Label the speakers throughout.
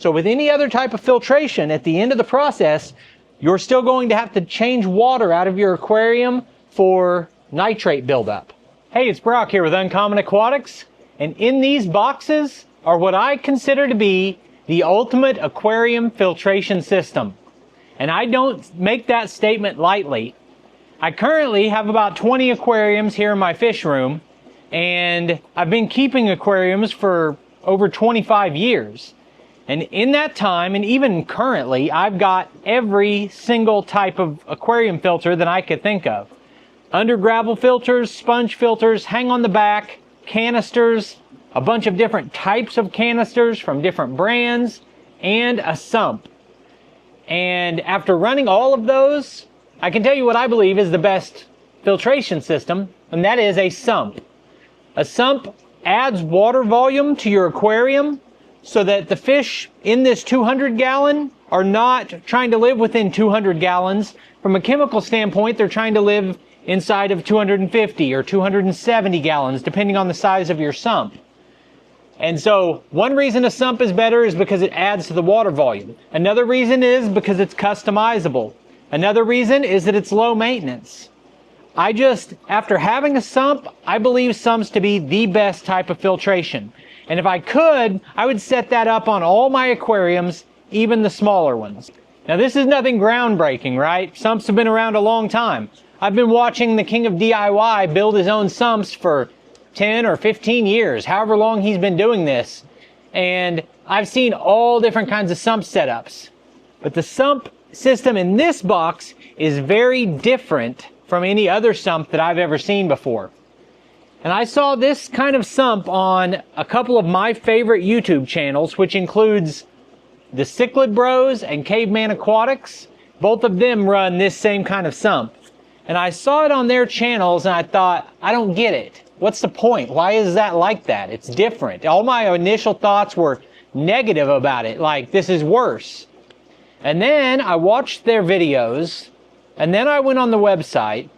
Speaker 1: So with any other type of filtration, at the end of the process, you're still going to have to change water out of your aquarium for nitrate buildup. Hey, it's Brock here with Uncommon Aquatics, and in these boxes are what I consider to be the ultimate aquarium filtration system. And I don't make that statement lightly. I currently have about 20 aquariums here in my fish room, and I've been keeping aquariums for over 25 years. And in that time, and even currently, I've got every single type of aquarium filter that I could think of. Under gravel filters, sponge filters, hang on the back, canisters, a bunch of different types of canisters from different brands, and a sump. And after running all of those, I can tell you what I believe is the best filtration system, and that is a sump. A sump adds water volume to your aquarium so that the fish in this 200 gallon are not trying to live within 200 gallons. From a chemical standpoint, they're trying to live inside of 250 or 270 gallons, depending on the size of your sump. And so one reason a sump is better is because it adds to the water volume. Another reason is because it's customizable. Another reason is that it's low maintenance. After having a sump, I believe sumps to be the best type of filtration. And if I could, I would set that up on all my aquariums, even the smaller ones. Now this is nothing groundbreaking, right? Sumps have been around a long time. I've been watching the king of DIY build his own sumps for 10 or 15 years, however long he's been doing this. And I've seen all different kinds of sump setups. But the sump system in this box is very different from any other sump that I've ever seen before. And I saw this kind of sump on a couple of my favorite YouTube channels, which includes the Cichlid Bros and Caveman Aquatics. Both of them run this same kind of sump. And I saw it on their channels and I thought, I don't get it. What's the point? Why is that like that? It's different. All my initial thoughts were negative about it, like this is worse. And then I watched their videos, and then I went on the website,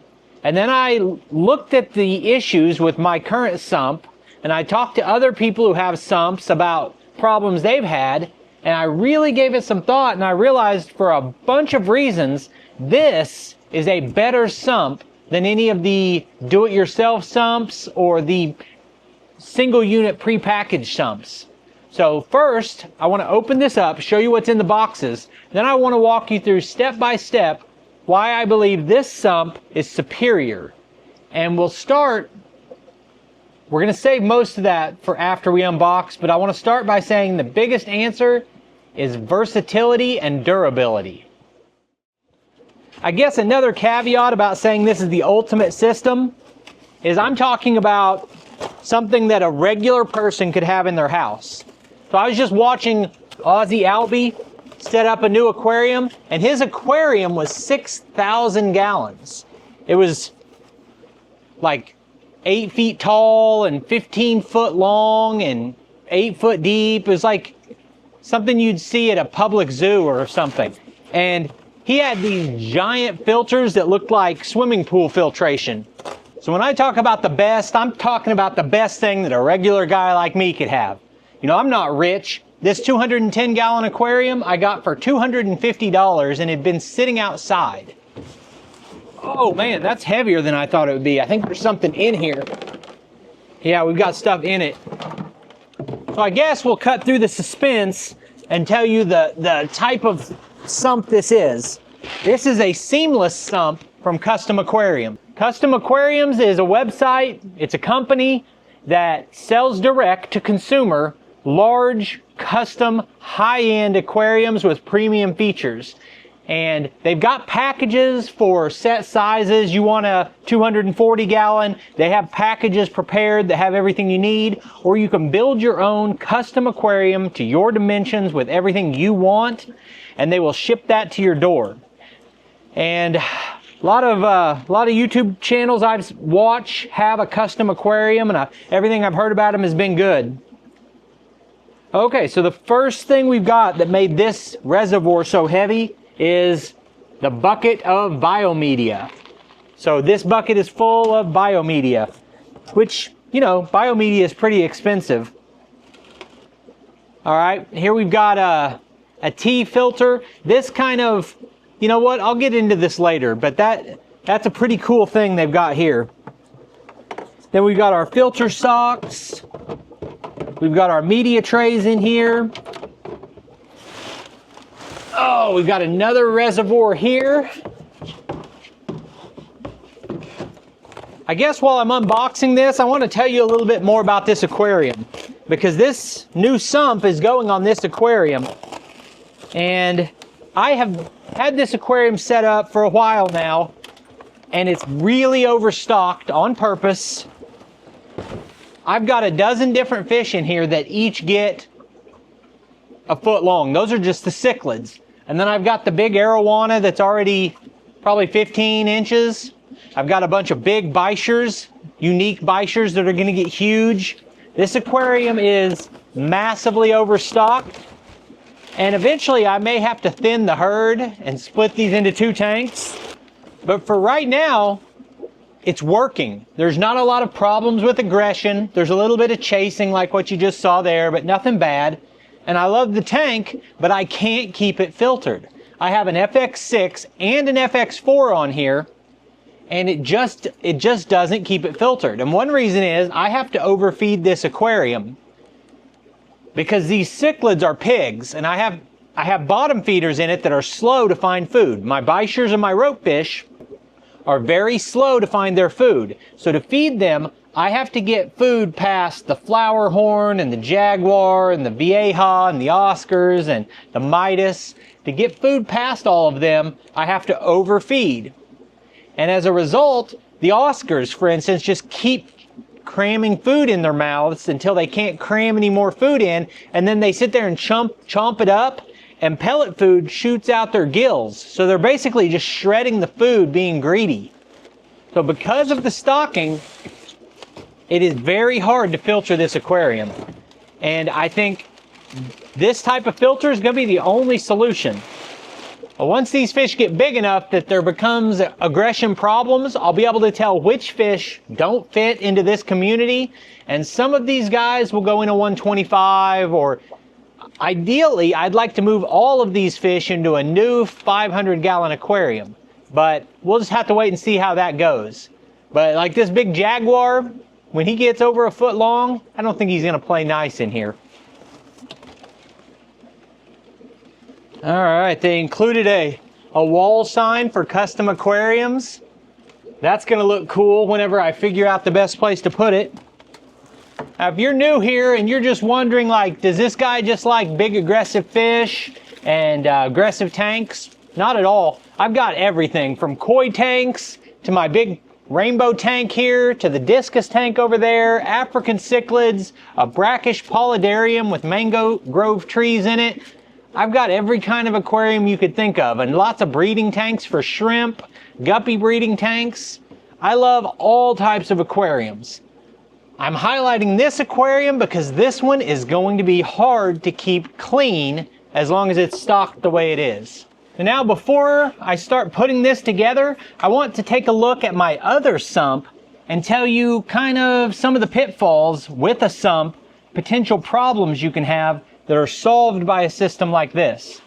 Speaker 1: and then I looked at the issues with my current sump, and I talked to other people who have sumps about problems they've had, and I really gave it some thought, and I realized for a bunch of reasons, this is a better sump than any of the do-it-yourself sumps or the single unit prepackaged sumps. So first, I want to open this up, show you what's in the boxes, then I want to walk you through step by step why I believe this sump is superior. And we're going to save most of that for after we unbox, but I want to start by saying the biggest answer is versatility and durability. I guess another caveat about saying this is the ultimate system is I'm talking about something that a regular person could have in their house. So I was just watching Aussie Albie set up a new aquarium, and his aquarium was 6,000 gallons. It was like 8 feet tall and 15 foot long and 8 foot deep. It was like something you'd see at a public zoo or something. And he had these giant filters that looked like swimming pool filtration. So when I talk about the best, I'm talking about the best thing that a regular guy like me could have. You know, I'm not rich. This 210 gallon aquarium I got for $250 and it had been sitting outside. Oh man, that's heavier than I thought it would be. I think there's something in here. Yeah, we've got stuff in it. So I guess we'll cut through the suspense and tell you the type of sump this is. This is a seamless sump from Custom Aquarium. Custom Aquariums is a website. It's a company that sells direct to consumer large, custom, high-end aquariums with premium features. And they've got packages for set sizes. You want a 240 gallon, they have packages prepared that have everything you need, or you can build your own custom aquarium to your dimensions with everything you want, and they will ship that to your door. And a lot of YouTube channels I've watched have a custom aquarium, and everything I've heard about them has been good. Okay, so the first thing we've got that made this reservoir so heavy is the bucket of biomedia. So this bucket is full of biomedia, which, you know, biomedia is pretty expensive. All right, here we've got a T filter. This kind of, you know what, I'll get into this later, but that's a pretty cool thing they've got here. Then we've got our filter socks. We've got our media trays in here. Oh, we've got another reservoir here. I guess while I'm unboxing this, I want to tell you a little bit more about this aquarium, because this new sump is going on this aquarium. And I have had this aquarium set up for a while now, and it's really overstocked on purpose. I've got a dozen different fish in here that each get a foot long. Those are just the cichlids. And then I've got the big arowana that's already probably 15 inches. I've got a bunch of big bichers, unique bichers that are going to get huge. This aquarium is massively overstocked. And eventually I may have to thin the herd and split these into 2 tanks. But for right now, it's working. There's not a lot of problems with aggression. There's a little bit of chasing like what you just saw there, but nothing bad. And I love the tank, but I can't keep it filtered. I have an FX6 and an FX4 on here, and it just doesn't keep it filtered. And one reason is I have to overfeed this aquarium because these cichlids are pigs, and I have bottom feeders in it that are slow to find food. My bichers and my ropefish are very slow to find their food. So to feed them, I have to get food past the flower horn and the jaguar and the vieja and the Oscars and the Midas. To get food past all of them, I have to overfeed. And as a result, the Oscars, for instance, just keep cramming food in their mouths until they can't cram any more food in, and then they sit there and chomp it up, and pellet food shoots out their gills. So they're basically just shredding the food, being greedy. So because of the stocking, it is very hard to filter this aquarium. And I think this type of filter is going to be the only solution. But once these fish get big enough that there becomes aggression problems, I'll be able to tell which fish don't fit into this community. And some of these guys will go into 125, or ideally, I'd like to move all of these fish into a new 500-gallon aquarium. But we'll just have to wait and see how that goes. But like this big jaguar, when he gets over a foot long, I don't think he's going to play nice in here. All right, they included a wall sign for custom aquariums. That's going to look cool whenever I figure out the best place to put it. Now, if you're new here and you're just wondering, like, does this guy just like big aggressive fish and aggressive tanks? Not at all. I've got everything from koi tanks to my big rainbow tank here to the discus tank over there, African cichlids, a brackish polydarium with mango grove trees in it. I've got every kind of aquarium you could think of, and lots of breeding tanks for shrimp, guppy breeding tanks. I love all types of aquariums. I'm highlighting this aquarium because this one is going to be hard to keep clean as long as it's stocked the way it is. And now before I start putting this together, I want to take a look at my other sump and tell you kind of some of the pitfalls with a sump, potential problems you can have that are solved by a system like this.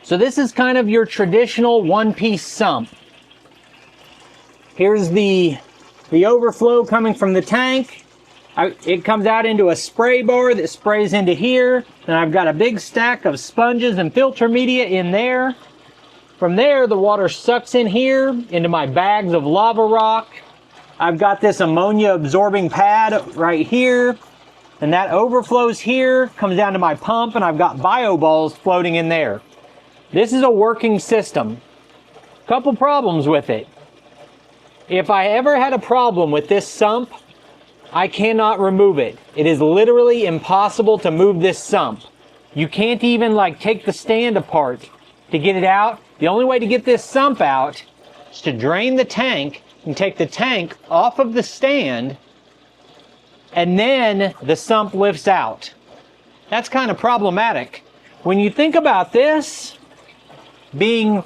Speaker 1: So this is kind of your traditional one-piece sump. Here's the overflow coming from the tank. It comes out into a spray bar that sprays into here. Then I've got a big stack of sponges and filter media in there. From there, the water sucks in here into my bags of lava rock. I've got this ammonia absorbing pad right here. And that overflows here, comes down to my pump, and I've got bio balls floating in there. This is a working system. Couple problems with it. If I ever had a problem with this sump, I cannot remove it. It is literally impossible to move this sump. You can't even like take the stand apart to get it out. The only way to get this sump out is to drain the tank and take the tank off of the stand, and then the sump lifts out. That's kind of problematic. When you think about this being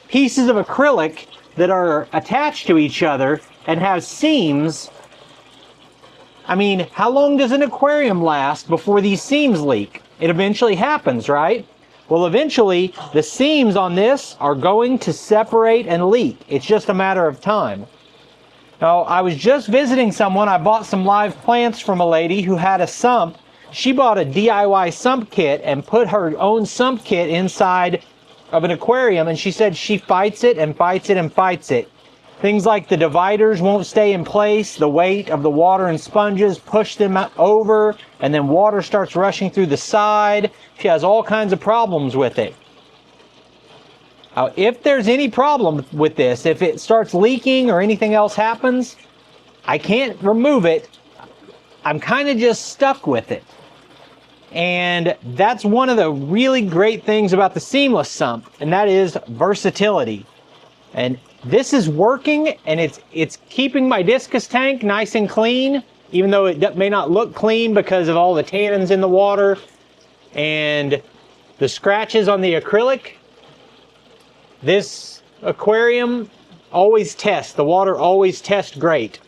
Speaker 1: pieces of acrylic that are attached to each other and have seams, I mean, how long does an aquarium last before these seams leak? it eventually happens, right? Well, eventually the seams on this are going to separate and leak. It's just a matter of time. Now, I was just visiting someone. I bought some live plants from a lady who had a sump. She bought a DIY sump kit and put her own sump kit inside of an aquarium, and she said she fights it and fights it and fights it. Things like the dividers won't stay in place, the weight of the water and sponges push them over, and then water starts rushing through the side. She has all kinds of problems with it. Now, if there's any problem with this, if it starts leaking or anything else happens, I can't remove it. I'm kind of just stuck with it. And that's one of the really great things about the seamless sump, and that is versatility. And this is working, and it's keeping my discus tank nice and clean, even though it may not look clean because of all the tannins in the water and the scratches on the acrylic. This aquarium always tests. The water always tests great.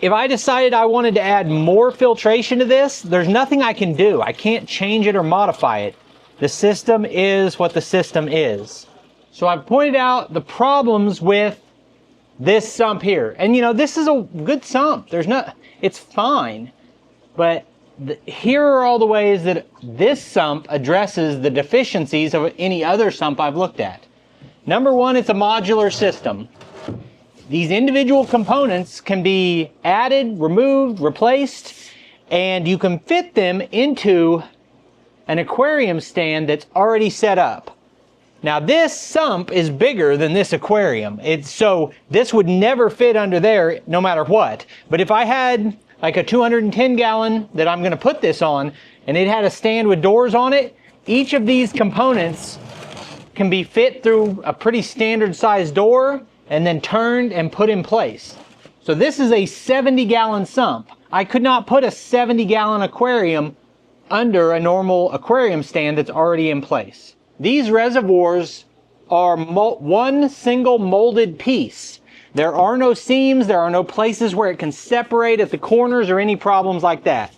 Speaker 1: If I decided I wanted to add more filtration to this, there's nothing I can do. I can't change it or modify it. The system is what the system is. So I've pointed out the problems with this sump here. And you know, this is a good sump. It's fine. But here are all the ways that this sump addresses the deficiencies of any other sump I've looked at. Number one, it's a modular system. These individual components can be added, removed, replaced, and you can fit them into an aquarium stand that's already set up. Now this sump is bigger than this aquarium. So this would never fit under there no matter what. But if I had like a 210 gallon that I'm going to put this on, and it had a stand with doors on it, each of these components can be fit through a pretty standard sized door and then turned and put in place. So this is a 70 gallon sump. I could not put a 70 gallon aquarium under a normal aquarium stand that's already in place. These reservoirs are one single molded piece. There are no seams, there are no places where it can separate at the corners or any problems like that.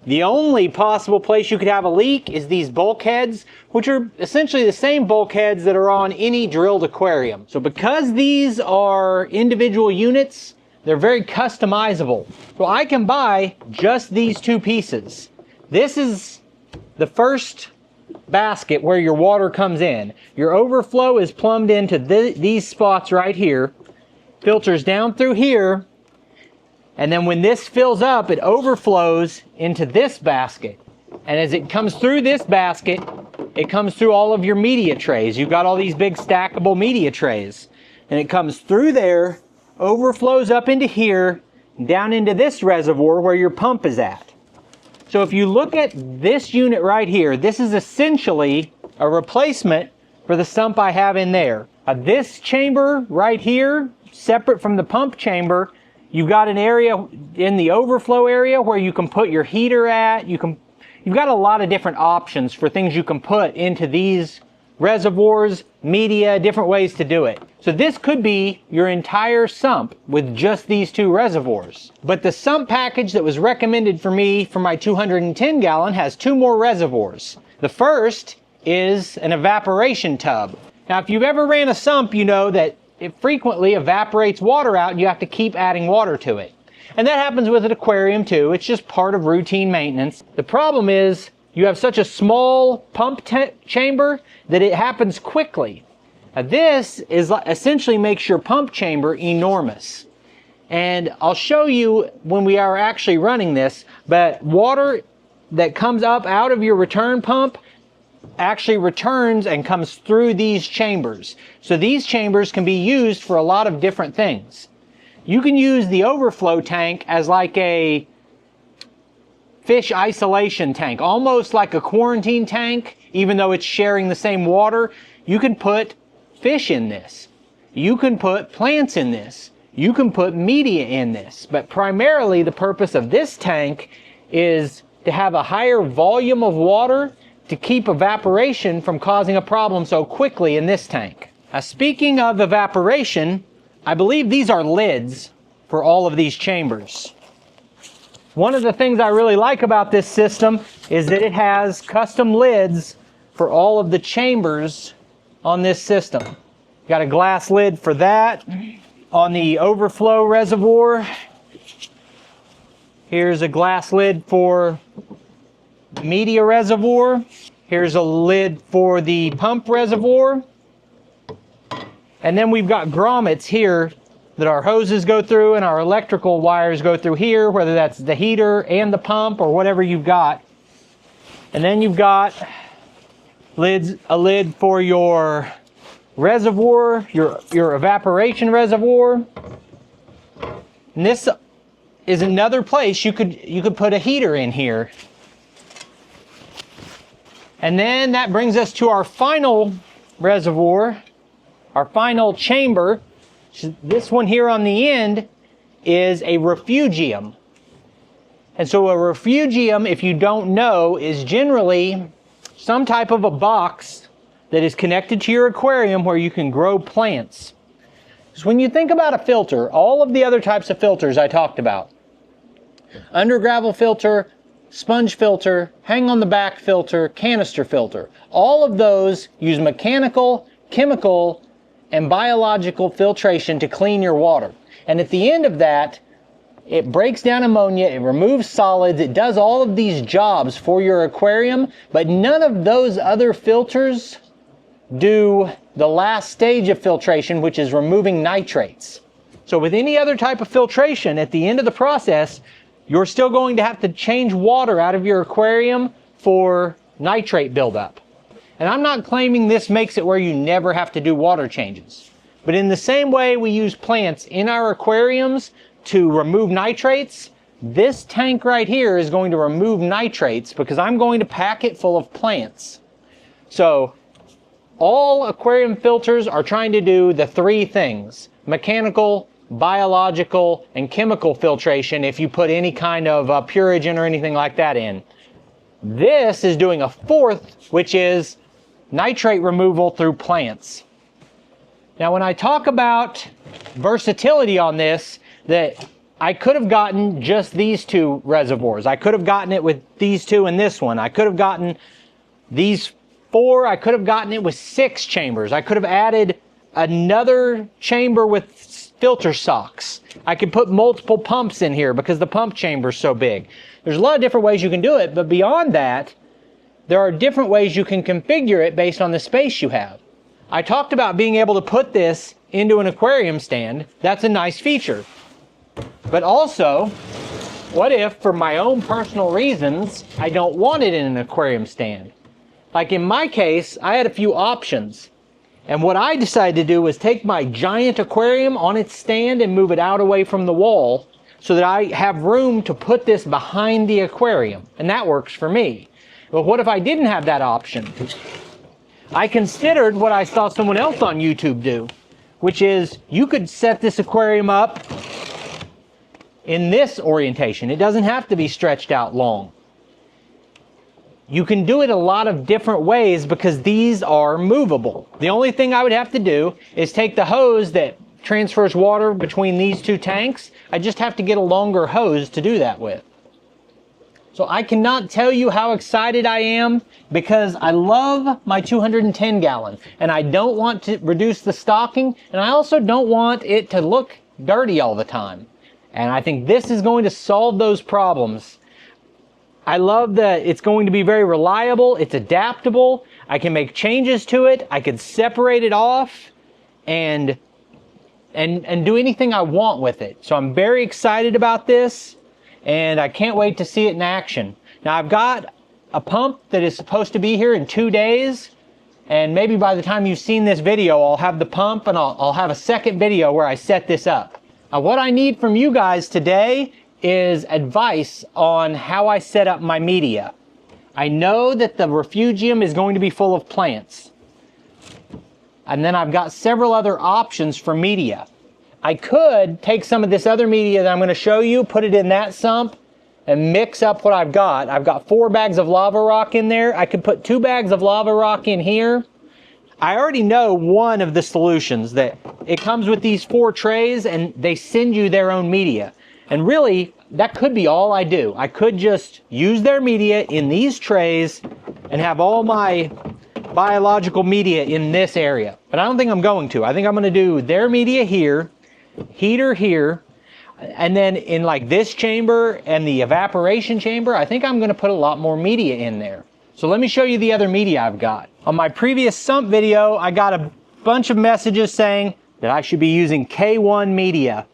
Speaker 1: The only possible place you could have a leak is these bulkheads, which are essentially the same bulkheads that are on any drilled aquarium. So because these are individual units, they're very customizable. So I can buy just these two pieces. This is the first basket where your water comes in. Your overflow is plumbed into these spots right here, filters down through here, and then when this fills up, it overflows into this basket. And as it comes through this basket, it comes through all of your media trays. You've got all these big stackable media trays. And it comes through there, overflows up into here, down into this reservoir where your pump is at. So if you look at this unit right here, this is essentially a replacement for the sump I have in there. This chamber right here, separate from the pump chamber, you've got an area in the overflow area where you can put your heater at. You've got a lot of different options for things you can put into these reservoirs, media, different ways to do it. So this could be your entire sump with just these two reservoirs. But the sump package that was recommended for me for my 210 gallon has two more reservoirs. The first is an evaporation tub. Now, if you've ever ran a sump, you know that it frequently evaporates water out and you have to keep adding water to it. And that happens with an aquarium too. It's just part of routine maintenance. The problem is you have such a small pump chamber that it happens quickly. Now, this is essentially makes your pump chamber enormous. And I'll show you when we are actually running this, but water that comes up out of your return pump actually returns and comes through these chambers. So these chambers can be used for a lot of different things. You can use the overflow tank as like a fish isolation tank, almost like a quarantine tank, even though it's sharing the same water. You can put fish in this. You can put plants in this. You can put media in this. But primarily the purpose of this tank is to have a higher volume of water to keep evaporation from causing a problem so quickly in this tank. Now, speaking of evaporation, I believe these are lids for all of these chambers. One of the things I really like about this system is that it has custom lids for all of the chambers on this system. Got a glass lid for that. On the overflow reservoir, here's a glass lid for media reservoir. Here's a lid for the pump reservoir. And then we've got grommets here that our hoses go through and our electrical wires go through here, whether that's the heater and the pump or whatever you've got. And then you've got a lid for your reservoir, your evaporation reservoir. And this is another place you could put a heater in here. And then that brings us to our final reservoir, our final chamber. This one here on the end is a refugium. And so a refugium, if you don't know, is generally some type of a box that is connected to your aquarium where you can grow plants. So when you think about a filter, all of the other types of filters I talked about, under gravel filter, sponge filter, hang on the back filter, canister filter, all of those use mechanical, chemical, and biological filtration to clean your water. And at the end of that, it breaks down ammonia, it removes solids, it does all of these jobs for your aquarium, but none of those other filters do the last stage of filtration, which is removing nitrates. So with any other type of filtration, at the end of the process, you're still going to have to change water out of your aquarium for nitrate buildup. And I'm not claiming this makes it where you never have to do water changes. But in the same way we use plants in our aquariums to remove nitrates, this tank right here is going to remove nitrates because I'm going to pack it full of plants. So all aquarium filters are trying to do the three things: mechanical, biological, and chemical filtration if you put any kind of Purigen or anything like that in. This is doing a fourth, which is nitrate removal through plants. Now when I talk about versatility on this, that I could have gotten just these two reservoirs. I could have gotten it with these two and this one. I could have gotten these four. I could have gotten it with 6 chambers. I could have added another chamber with filter socks. I could put multiple pumps in here because the pump chamber is so big. There's a lot of different ways you can do it, but beyond that, there are different ways you can configure it based on the space you have. I talked about being able to put this into an aquarium stand. That's a nice feature. But also, what if, for my own personal reasons, I don't want it in an aquarium stand? Like in my case, I had a few options. And what I decided to do was take my giant aquarium on its stand and move it out away from the wall so that I have room to put this behind the aquarium. And that works for me. But what if I didn't have that option? I considered what I saw someone else on YouTube do, which is you could set this aquarium up in this orientation. It doesn't have to be stretched out long. You can do it a lot of different ways because these are movable. The only thing I would have to do is take the hose that transfers water between these two tanks. I just have to get a longer hose to do that with. So I cannot tell you how excited I am because I love my 210 gallon and I don't want to reduce the stocking, and I also don't want it to look dirty all the time. And I think this is going to solve those problems. I love that it's going to be very reliable, it's adaptable, I can make changes to it, I can separate it off and do anything I want with it. So I'm very excited about this, and I can't wait to see it in action. Now I've got a pump that is supposed to be here in 2 days, and maybe by the time you've seen this video, I'll have the pump and I'll have a second video where I set this up. Now what I need from you guys today is advice on how I set up my media. I know that the Refugium is going to be full of plants. And then I've got several other options for media. I could take some of this other media that I'm going to show you, put it in that sump, and mix up what I've got. I've got 4 bags of lava rock in there. I could put 2 bags of lava rock in here. I already know one of the solutions, that it comes with these 4 trays and they send you their own media. And really, that could be all I do. I could just use their media in these trays and have all my biological media in this area. But I don't think I'm going to. I think I'm going to do their media here, heater here, and then in like this chamber and the evaporation chamber, I think I'm going to put a lot more media in there. So let me show you the other media I've got. On my previous sump video, I got a bunch of messages saying that I should be using K1 media.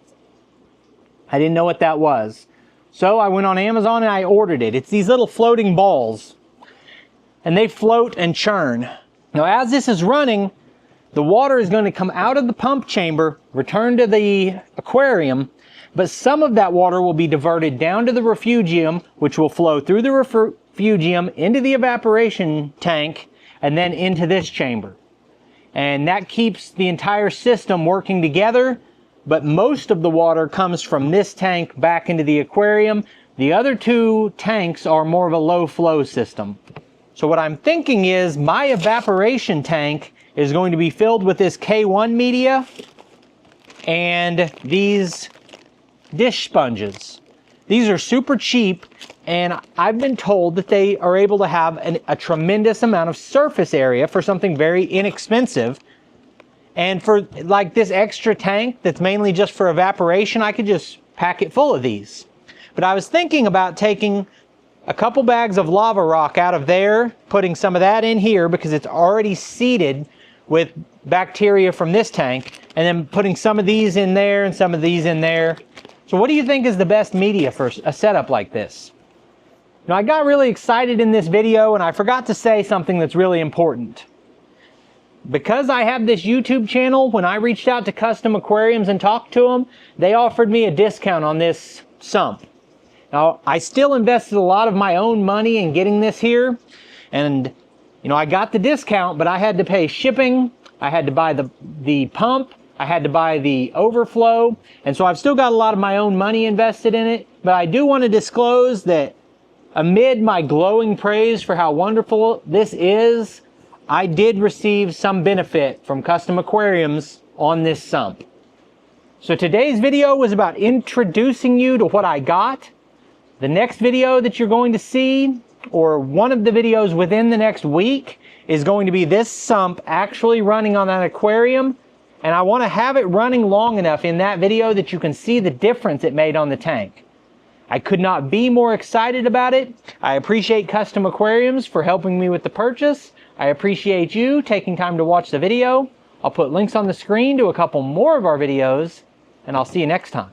Speaker 1: I didn't know what that was. So I went on Amazon and I ordered it. It's these little floating balls. And they float and churn. Now as this is running, the water is going to come out of the pump chamber, return to the aquarium, but some of that water will be diverted down to the refugium, which will flow through the refugium into the evaporation tank and then into this chamber. And that keeps the entire system working together, but most of the water comes from this tank back into the aquarium. The other two tanks are more of a low flow system. So what I'm thinking is my evaporation tank is going to be filled with this K1 media and these dish sponges. These are super cheap, and I've been told that they are able to have a tremendous amount of surface area for something very inexpensive. And for like this extra tank that's mainly just for evaporation, I could just pack it full of these. But I was thinking about taking a couple bags of lava rock out of there, putting some of that in here because it's already seeded with bacteria from this tank, and then putting some of these in there and some of these in there. So what do you think is the best media for a setup like this? Now I got really excited in this video and I forgot to say something that's really important. Because I have this YouTube channel, when I reached out to Custom Aquariums and talked to them, they offered me a discount on this sump. Now, I still invested a lot of my own money in getting this here, and you know, I got the discount, but I had to pay shipping, I had to buy the pump, I had to buy the overflow, and so I've still got a lot of my own money invested in it, but I do want to disclose that amid my glowing praise for how wonderful this is, I did receive some benefit from Custom Aquariums on this sump. So today's video was about introducing you to what I got. The next video that you're going to see, or one of the videos within the next week, is going to be this sump actually running on an aquarium, and I want to have it running long enough in that video that you can see the difference it made on the tank. I could not be more excited about it. I appreciate Custom Aquariums for helping me with the purchase. I appreciate you taking time to watch the video. I'll put links on the screen to a couple more of our videos, and I'll see you next time.